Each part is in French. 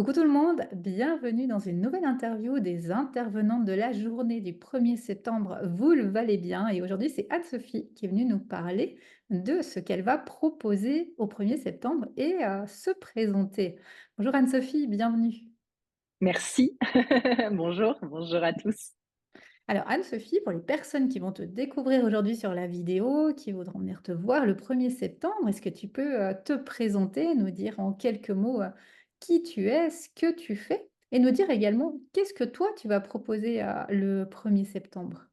Coucou tout le monde, bienvenue dans une nouvelle interview des intervenantes de la journée du 1er septembre. Vous le valez bien et aujourd'hui c'est Anne-Sophie qui est venue nous parler de ce qu'elle va proposer au 1er septembre et se présenter. Bonjour Anne-Sophie, bienvenue. Merci. Bonjour, bonjour à tous. Alors Anne-Sophie, pour les personnes qui vont te découvrir aujourd'hui sur la vidéo, qui voudront venir te voir le 1er septembre, est-ce que tu peux te présenter, nous dire en quelques mots qui tu es, ce que tu fais, et nous dire également qu'est-ce que toi tu vas proposer le 1er septembre?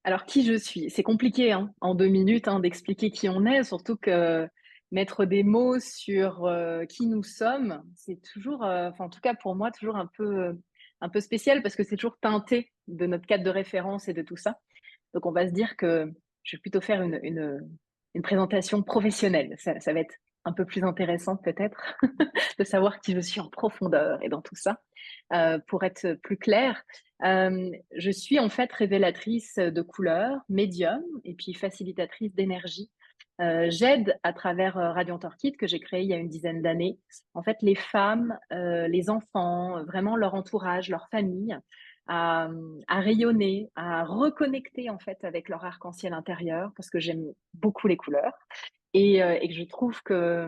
Alors, qui je suis? C'est compliqué, hein, en 2 minutes, hein, d'expliquer qui on est, surtout que mettre des mots sur, qui nous sommes, c'est toujours, enfin, en tout cas pour moi, toujours un peu spécial parce que c'est toujours teinté de notre cadre de référence et de tout ça. Donc on va se dire que je vais plutôt faire une présentation professionnelle. Ça va être un peu plus intéressant peut-être de savoir qui je suis en profondeur et dans tout ça. Pour être plus clair, je suis en fait révélatrice de couleurs, médium et puis facilitatrice d'énergie. J'aide à travers Radiant Orchide que j'ai créé il y a une dizaine d'années, en fait les femmes, les enfants, vraiment leur entourage, leur famille, à, à rayonner, à reconnecter en fait avec leur arc-en-ciel intérieur parce que j'aime beaucoup les couleurs et que je trouve que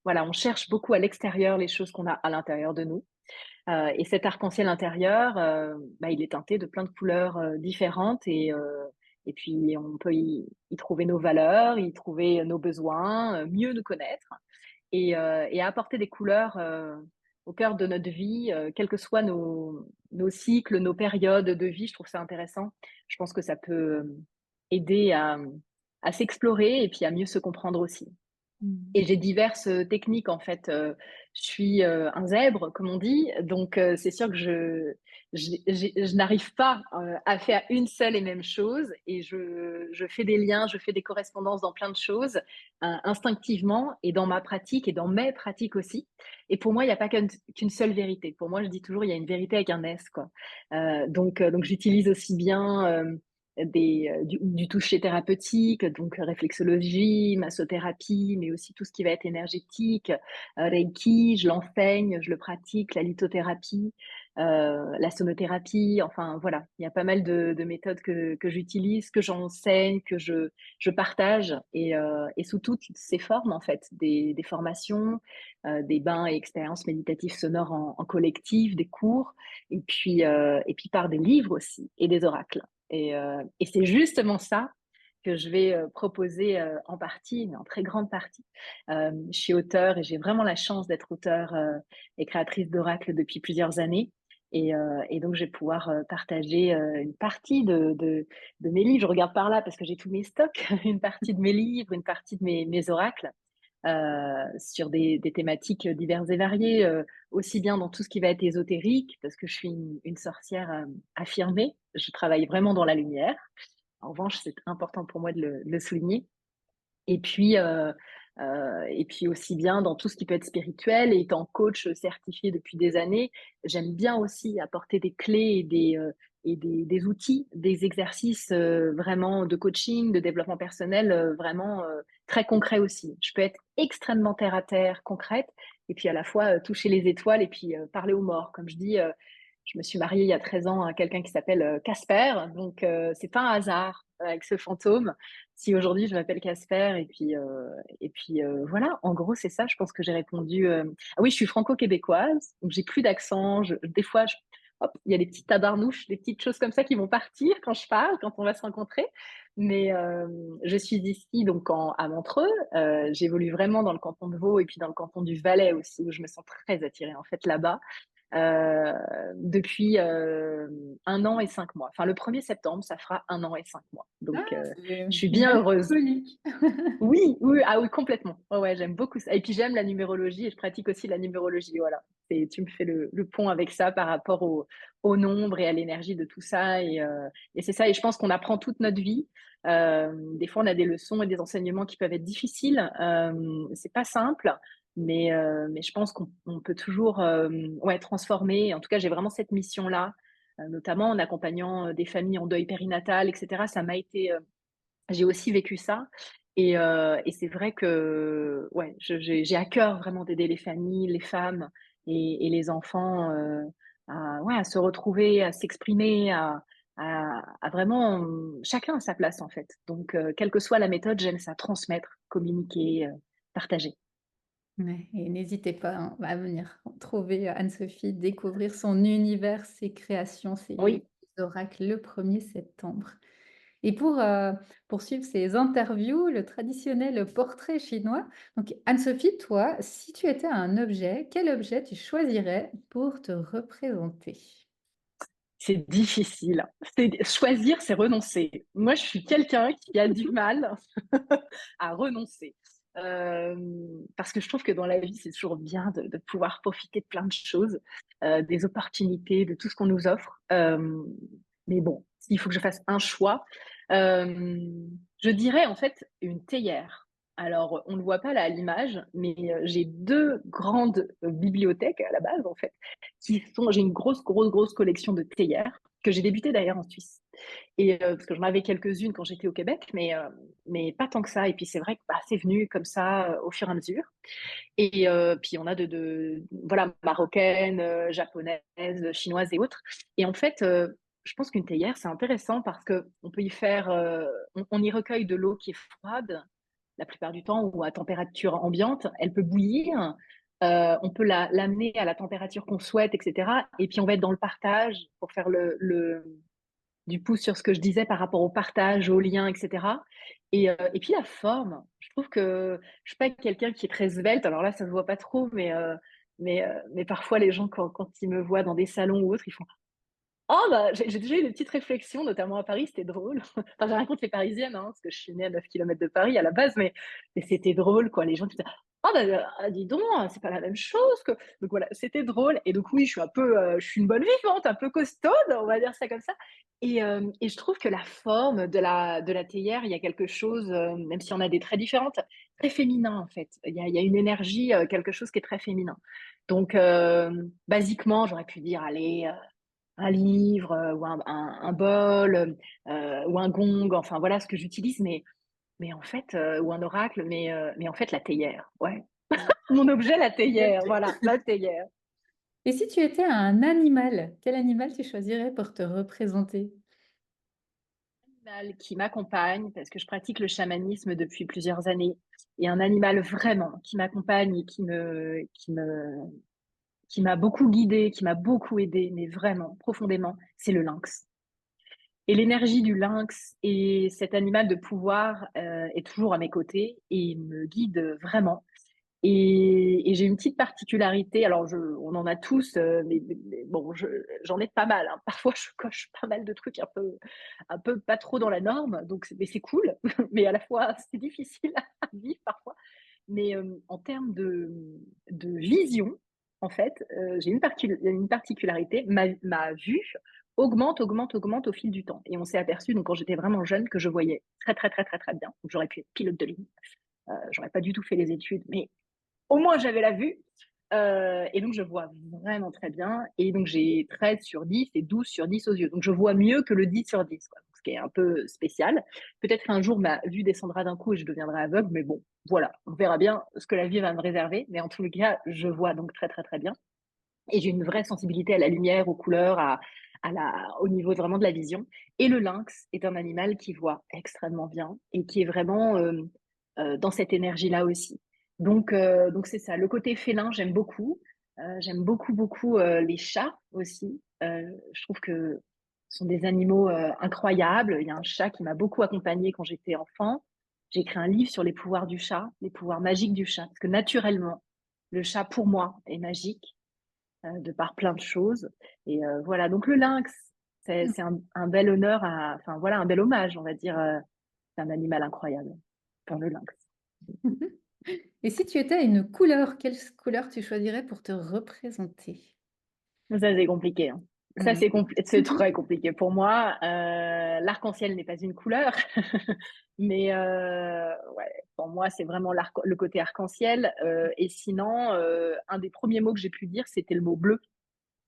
voilà, on cherche beaucoup à l'extérieur les choses qu'on a à l'intérieur de nous. Et cet arc-en-ciel intérieur, bah, il est teinté de plein de couleurs différentes et puis on peut y trouver nos valeurs, y trouver nos besoins, mieux nous connaître et apporter des couleurs au cœur de notre vie, quels que soient nos cycles, nos périodes de vie. Je trouve ça intéressant. Je pense que ça peut aider à s'explorer et puis à mieux se comprendre aussi. Et j'ai diverses techniques en fait. Je suis un zèbre, comme on dit, donc c'est sûr que je n'arrive pas à faire une seule et même chose. Et je fais des liens, je fais des correspondances dans plein de choses instinctivement et dans ma pratique et dans mes pratiques aussi. Et pour moi, il n'y a pas qu'une seule vérité. Pour moi, je dis toujours, il y a une vérité avec un S, quoi. Donc j'utilise aussi bien du toucher thérapeutique, donc réflexologie, massothérapie, mais aussi tout ce qui va être énergétique, Reiki, je l'enseigne, je le pratique, la lithothérapie, la sonothérapie, enfin voilà, il y a pas mal de méthodes que j'utilise, que j'enseigne, je partage et sous toutes ces formes en fait, des formations, des bains et expériences méditatives sonores en collectif, des cours, et puis par des livres aussi et des oracles. Et c'est justement ça que je vais proposer en partie, mais en très grande partie. Je suis auteure et j'ai vraiment la chance d'être auteure et créatrice d'oracles depuis plusieurs années. Et donc, je vais pouvoir partager une partie de mes livres. Je regarde par là parce que j'ai tous mes stocks, une partie de mes livres, une partie de mes oracles sur des thématiques diverses et variées, aussi bien dans tout ce qui va être ésotérique, parce que je suis une sorcière affirmée, je travaille vraiment dans la lumière. En revanche, c'est important pour moi de le souligner. Et puis, et puis aussi bien dans tout ce qui peut être spirituel, et étant coach certifié depuis des années, j'aime bien aussi apporter des clés des outils, des exercices vraiment de coaching, de développement personnel, vraiment très concrets aussi. Je peux être extrêmement terre à terre, concrète, et puis à la fois toucher les étoiles et puis parler aux morts. Comme je dis, je me suis mariée il y a 13 ans à quelqu'un qui s'appelle Casper, donc c'est pas un hasard avec ce fantôme. Si aujourd'hui je m'appelle Casper et puis voilà, en gros c'est ça. Je pense que j'ai répondu. Ah oui, je suis franco-québécoise, donc j'ai plus d'accent. Des fois, hop, il y a des petites tabarnouches, des petites choses comme ça qui vont partir quand je parle, quand on va se rencontrer. Mais je suis ici donc à Montreux. J'évolue vraiment dans le canton de Vaud et puis dans le canton du Valais aussi, où je me sens très attirée en fait là-bas euh, depuis 1 an et 5 mois. Enfin, le 1er septembre, ça fera 1 an et 5 mois. Ah, Donc, c'est je suis une bien belle heureuse. symbolique. Oui, oui, ah oui, complètement. Ouais, ouais, j'aime beaucoup ça. Et puis, j'aime la numérologie et je pratique aussi la numérologie. Voilà. Et tu me fais le pont avec ça par rapport au nombre et à l'énergie de tout ça. Et c'est ça. Et je pense qu'on apprend toute notre vie. Des fois, on a des leçons et des enseignements qui peuvent être difficiles. C'est pas simple, mais je pense qu'on peut toujours ouais, transformer. En tout cas, j'ai vraiment cette mission-là, notamment en accompagnant des familles en deuil périnatal, etc. Ça m'a été j'ai aussi vécu ça et c'est vrai que ouais, j'ai à cœur vraiment d'aider les familles, les femmes et les enfants ouais, à se retrouver, à s'exprimer, à vraiment chacun à sa place en fait. Donc, quelle que soit la méthode, j'aime ça, transmettre, communiquer, partager. Ouais, et n'hésitez pas, hein, à venir trouver Anne-Sophie, découvrir son univers, ses créations, ses Oui. oracles le 1er septembre. Et pour, poursuivre ces interviews, le traditionnel portrait chinois. Donc Anne-Sophie, toi, si tu étais un objet, quel objet tu choisirais pour te représenter? C'est difficile. Choisir, c'est renoncer. Moi, je suis quelqu'un qui a du mal à renoncer. Parce que je trouve que dans la vie, c'est toujours bien de pouvoir profiter de plein de choses, des opportunités, de tout ce qu'on nous offre. Mais bon, s'il faut que je fasse un choix, je dirais en fait une théière. Alors, on ne le voit pas là à l'image, mais j'ai deux grandes bibliothèques à la base, en fait, j'ai une grosse collection de théières que j'ai débuté d'ailleurs en Suisse. Et parce que j'en avais quelques-unes quand j'étais au Québec, mais pas tant que ça. Et puis c'est vrai que bah, c'est venu comme ça au fur et à mesure. Et puis on a voilà, marocaines, japonaises, chinoises et autres. Et en fait, je pense qu'une théière, c'est intéressant parce que on peut y faire, on y recueille de l'eau qui est froide la plupart du temps ou à température ambiante. Elle peut bouillir. On peut l'amener à la température qu'on souhaite, etc. Et puis on va être dans le partage pour faire du pouce sur ce que je disais par rapport au partage, au lien, etc. Et puis la forme, je trouve que je suis pas quelqu'un qui est très svelte. Alors là, ça se voit pas trop, mais parfois les gens quand ils me voient dans des salons ou autres, ils font oh bah j'ai déjà eu des petites réflexions, notamment à Paris, c'était drôle. Enfin, j'ai rien contre les Parisiennes, hein, parce que je suis née à 9 kilomètres de Paris à la base, mais c'était drôle, quoi. Les gens qui disaient ah bah dis donc, c'est pas la même chose que. Donc voilà, c'était drôle. Et donc oui, je suis une bonne vivante, un peu costaude, on va dire ça comme ça. Et je trouve que la forme de la théière, il y a quelque chose, même si on a des traits différentes, très féminin en fait. Il y a une énergie, quelque chose qui est très féminin. Donc, basiquement, j'aurais pu dire, allez, un livre ou un bol ou un gong, enfin voilà ce que j'utilise, mais en fait, ou un oracle, mais en fait, la théière, ouais. Mon objet, la théière, voilà, la théière. Et si tu étais un animal, quel animal tu choisirais pour te représenter? Animal qui m'accompagne, parce que je pratique le chamanisme depuis plusieurs années, et un animal vraiment qui m'accompagne et qui m'a beaucoup guidée, qui m'a beaucoup aidée, mais vraiment, profondément, c'est le lynx. Et l'énergie du lynx et cet animal de pouvoir est toujours à mes côtés et me guide vraiment. Et j'ai une petite particularité, alors on en a tous, mais bon, j'en ai pas mal, hein. Parfois, je coche pas mal de trucs un peu pas trop dans la norme, donc mais c'est cool, mais à la fois, c'est difficile à vivre parfois. Mais en termes de vision, en fait, j'ai une particularité, ma vue augmente au fil du temps. Et on s'est aperçu, donc quand j'étais vraiment jeune, que je voyais très, très, très, très, très bien. Donc j'aurais pu être pilote de ligne. J'aurais pas du tout fait les études, mais au moins j'avais la vue. Et donc je vois vraiment très bien. Et donc j'ai 13 sur 10 et 12 sur 10 aux yeux. Donc je vois mieux que le 10 sur 10, quoi. Donc, ce qui est un peu spécial. Peut-être qu'un jour ma vue descendra d'un coup et je deviendrai aveugle, mais bon, voilà, on verra bien ce que la vie va me réserver. Mais en tout cas, je vois donc très très très bien. Et j'ai une vraie sensibilité à la lumière, aux couleurs, au niveau vraiment de la vision. Et le lynx est un animal qui voit extrêmement bien et qui est vraiment dans cette énergie-là aussi. Donc c'est ça. Le côté félin, j'aime beaucoup. J'aime beaucoup, beaucoup les chats aussi. Je trouve que ce sont des animaux incroyables. Il y a un chat qui m'a beaucoup accompagnée quand j'étais enfant. J'ai écrit un livre sur les pouvoirs du chat, les pouvoirs magiques du chat. Parce que naturellement, le chat, pour moi, est magique de par plein de choses. Et voilà, donc le lynx, c'est un bel honneur enfin voilà, un bel hommage, on va dire. C'est un animal incroyable, enfin le lynx. Et si tu étais une couleur, quelle couleur tu choisirais pour te représenter? Ça, c'est compliqué, hein. Ça, Mmh. c'est très compliqué pour moi. L'arc-en-ciel n'est pas une couleur, mais ouais, pour moi, c'est vraiment le côté arc-en-ciel. Et sinon, un des premiers mots que j'ai pu dire, c'était le mot bleu.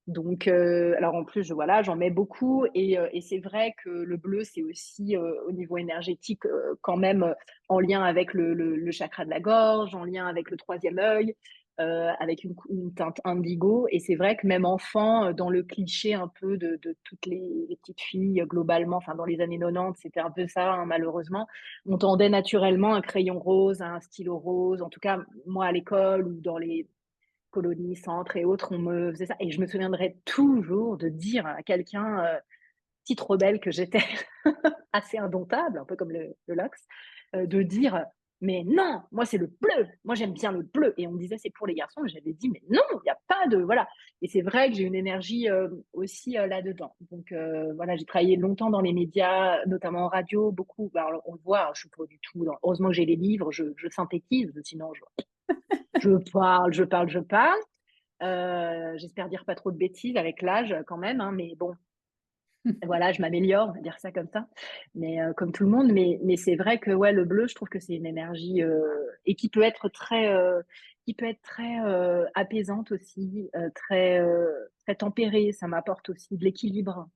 Donc, alors en plus, voilà, j'en mets beaucoup et c'est vrai que le bleu, c'est aussi au niveau énergétique quand même en lien avec le chakra de la gorge, en lien avec le troisième œil. avec une teinte indigo et c'est vrai que même enfant, dans le cliché un peu de toutes les petites filles, globalement, enfin dans les années 90, c'était un peu ça, hein, malheureusement. On tendait naturellement un crayon rose, un stylo rose. En tout cas, moi à l'école ou dans les colonies, centres et autres, on me faisait ça et je me souviendrai toujours de dire à quelqu'un, petite rebelle que j'étais, assez indomptable, un peu comme le Lox, de dire: «Mais non, moi c'est le bleu, moi j'aime bien le bleu» et on me disait: «C'est pour les garçons» et j'avais dit: «Mais non, il y a pas de» voilà et c'est vrai que j'ai une énergie, aussi, là-dedans. Donc voilà, j'ai travaillé longtemps dans les médias, notamment en radio, beaucoup, bah, alors on le voit, hein, je suis pas du tout dans heureusement que j'ai les livres, je synthétise, sinon je parle, je parle, je parle. J'espère dire pas trop de bêtises avec l'âge, quand même, hein, mais bon, voilà, je m'améliore, on va dire ça comme ça. Mais, comme tout le monde, mais c'est vrai que, ouais, le bleu, je trouve que c'est une énergie, et qui peut être très, apaisante aussi, très, très tempérée. Ça m'apporte aussi de l'équilibre.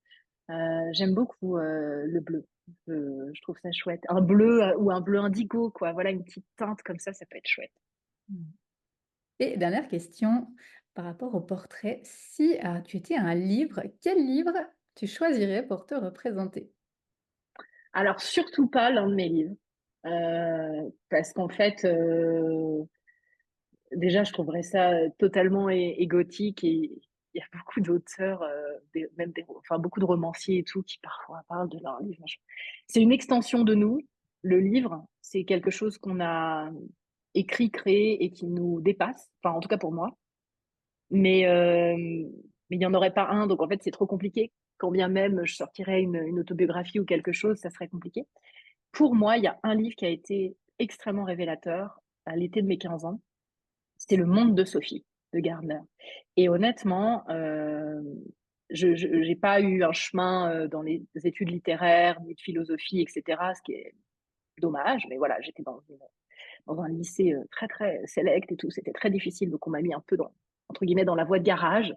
J'aime beaucoup, le bleu. Je trouve ça chouette. Un bleu, ou un bleu indigo, quoi. Voilà, une petite teinte comme ça peut être chouette. Mmh. Et dernière question par rapport au portrait, si, tu étais un livre, quel livre tu choisirais pour te représenter? Alors surtout pas l'un de mes livres, parce qu'en fait, déjà je trouverais ça, totalement égotique et il y a beaucoup d'auteurs, des même des enfin beaucoup de romanciers et tout qui parfois parlent de leurs livres, machin. C'est une extension de nous. Le livre, c'est quelque chose qu'on a écrit, créé et qui nous dépasse, enfin en tout cas pour moi. Mais, mais il y en aurait pas un, donc en fait c'est trop compliqué. Quand bien même je sortirais une autobiographie ou quelque chose, ça serait compliqué. Pour moi, il y a un livre qui a été extrêmement révélateur à l'été de mes 15 ans. C'était Le Monde de Sophie de Gardner. Et honnêtement, je j'ai pas eu un chemin, dans les études littéraires, ni de philosophie et cetera, ce qui est dommage, mais voilà, j'étais dans un lycée, très, très sélect et tout. C'était très difficile, donc on m'a mis un peu dans entre guillemets «dans la voie de garage».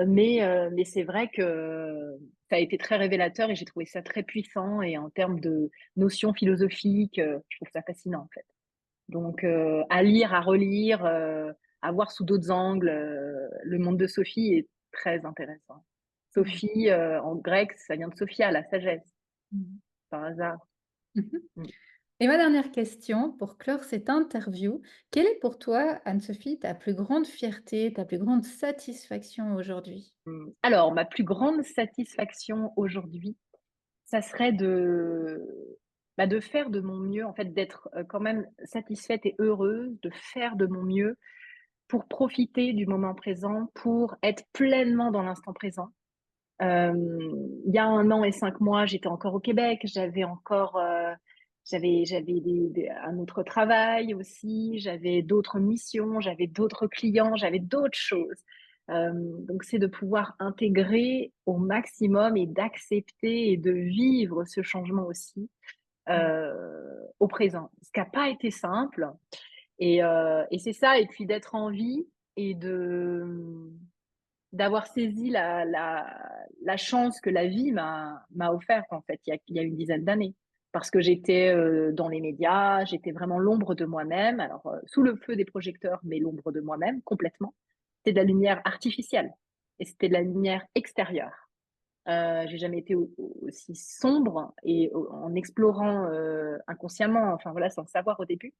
Mais c'est vrai que ça a été très révélateur et j'ai trouvé ça très puissant et en termes de notions philosophiques, je trouve ça fascinant, en fait. Donc à lire, à relire, à voir sous d'autres angles, le monde de Sophie est très intéressant. Mmh. Sophie, en grec, ça vient de Sophia, la sagesse, Mmh. par hasard. Mmh. Mmh. Et ma dernière question pour clore cette interview, quelle est pour toi, Anne-Sophie, ta plus grande fierté, ta plus grande satisfaction aujourd'hui? Mmh. Alors ma plus grande satisfaction aujourd'hui, ça serait de faire de mon mieux, en fait, d'être, quand même satisfaite et heureuse, de faire de mon mieux pour profiter du moment présent, pour être pleinement dans l'instant présent. Il y a 1 an et 5 mois, j'étais encore au Québec, j'avais des un autre travail aussi, j'avais d'autres missions, j'avais d'autres clients, j'avais d'autres choses. Donc c'est de pouvoir intégrer au maximum et d'accepter et de vivre ce changement aussi, Mmh. au présent. Ce qui a pas été simple et c'est ça et puis d'être en vie et d'avoir saisi la chance que la vie m'a offerte, en fait, il y a une dizaine d'années. Parce que j'étais, dans les médias, j'étais vraiment l'ombre de moi-même, alors, sous le feu des projecteurs, mais l'ombre de moi-même complètement. C'était de la lumière artificielle et c'était de la lumière extérieure. J'ai jamais été aussi sombre et en explorant, inconsciemment, enfin voilà, sans le savoir au début,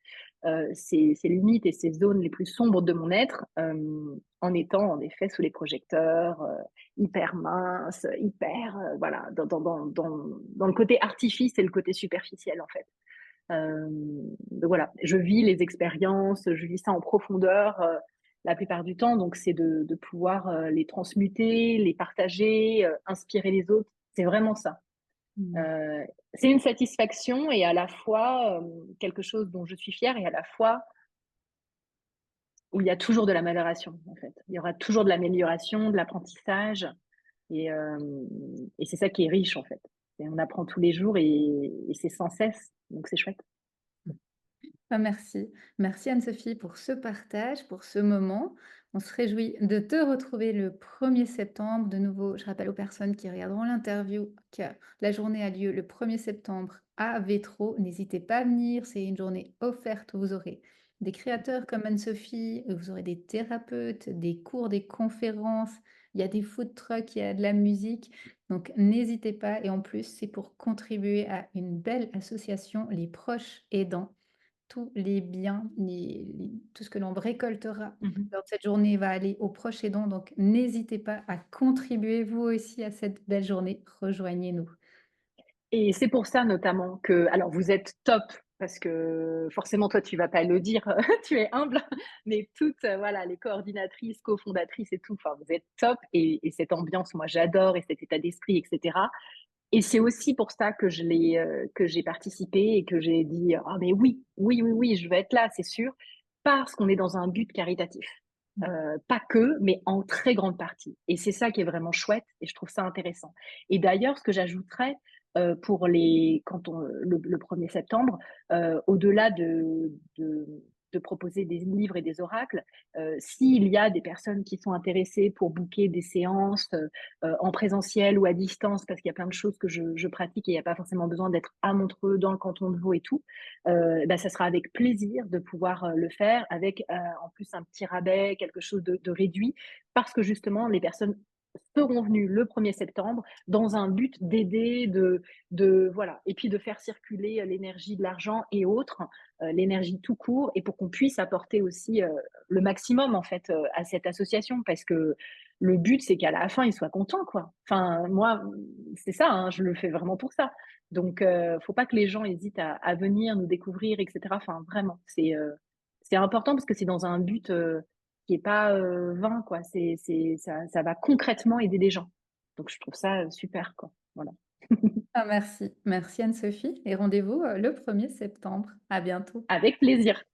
ces limites et ces zones les plus sombres de mon être, en étant en effet sous les projecteurs, hyper mince, hyper, voilà, dans le côté artifice et le côté superficiel, en fait. Donc voilà, je vis les expériences, je vis ça en profondeur, la plupart du temps, donc c'est de pouvoir, les transmuter, les partager, inspirer les autres. C'est vraiment ça. Mmh. Heu, c'est une satisfaction et à la fois, quelque chose dont je suis fière et à la fois où il y a toujours de l'amélioration, en fait. Il y aura toujours de l'amélioration, de l'apprentissage et c'est ça qui est riche, en fait. Et on apprend tous les jours et c'est sans cesse, donc c'est chouette. Ah merci. Merci Anne-Sophie pour ce partage, pour ce moment. On se réjouit de te retrouver le 1er septembre. De nouveau, je rappelle aux personnes qui regarderont l'interview que la journée a lieu le 1er septembre à Vétro. N'hésitez pas à venir, c'est une journée offerte où vous aurez des créateurs comme Anne-Sophie, vous aurez des thérapeutes, des cours, des conférences, il y a des food trucks, il y a de la musique. Donc n'hésitez pas et en plus, c'est pour contribuer à une belle association, les proches aidants. Tous les biens, tout ce que l'on récoltera Mmh mh. lors de cette journée va aller aux proches aidants, donc n'hésitez pas à contribuer vous aussi à cette belle journée. Rejoignez-nous. Et c'est pour ça notamment que alors vous êtes top parce que forcément toi tu vas pas le dire, tu es humble, mais toutes, voilà, les coordinatrices, cofondatrices et tout, enfin vous êtes top et cette ambiance, moi j'adore et cet état d'esprit et cetera. Et c'est aussi pour ça que j'ai participé et que j'ai dit: «Ah mais oui, oui, oui, oui, je veux être là, c'est sûr», parce qu'on est dans un but caritatif. Pas que, mais en très grande partie et c'est ça qui est vraiment chouette et je trouve ça intéressant et d'ailleurs, ce que j'ajouterais, pour les quand on le 1er septembre, au-delà de proposer des livres et des oracles, s'il y a des personnes qui sont intéressées pour booker des séances, en présentiel ou à distance parce qu'il y a plein de choses que je pratique et il y a pas forcément besoin d'être à Montreux, dans le canton de Vaud et tout, bah, ça sera avec plaisir de pouvoir, le faire avec, en plus un petit rabais, quelque chose de réduit parce que justement les personnes seront venues le 1er septembre dans un but d'aider, de voilà et puis de faire circuler, l'énergie de l'argent et autres, l'énergie tout court et pour qu'on puisse apporter aussi, le maximum en fait, à cette association parce que le but, c'est qu'à la fin, ils soient contents, quoi. Enfin, moi, c'est ça, hein, je le fais vraiment pour ça. Donc, faut pas que les gens hésitent à venir nous découvrir, et cetera. Enfin, vraiment, c'est important parce que c'est dans un but, qui est pas, vain, quoi. Ça va concrètement aider des gens. Donc je trouve ça, super, quoi. Voilà. Ah merci. Merci Anne-Sophie et rendez-vous, le 1er septembre. À bientôt. Avec plaisir.